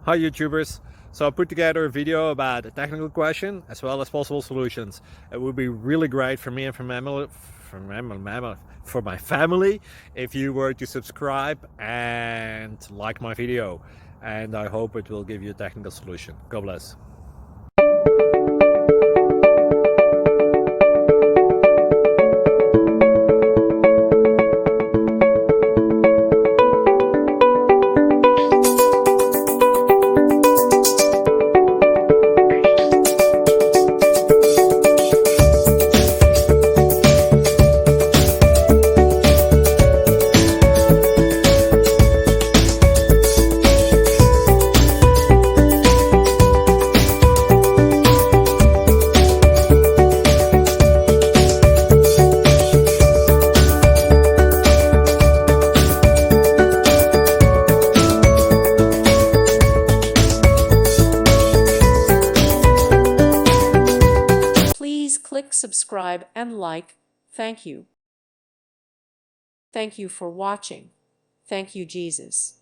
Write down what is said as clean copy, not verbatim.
Hi YouTubers! So I put together a video about a technical question as well as possible solutions. It would be really great for me and for my family if you were to subscribe and like my video, and I hope it will give you a technical solution. God bless. Please click subscribe and like. Thank you. Thank you for watching. Thank you, Jesus.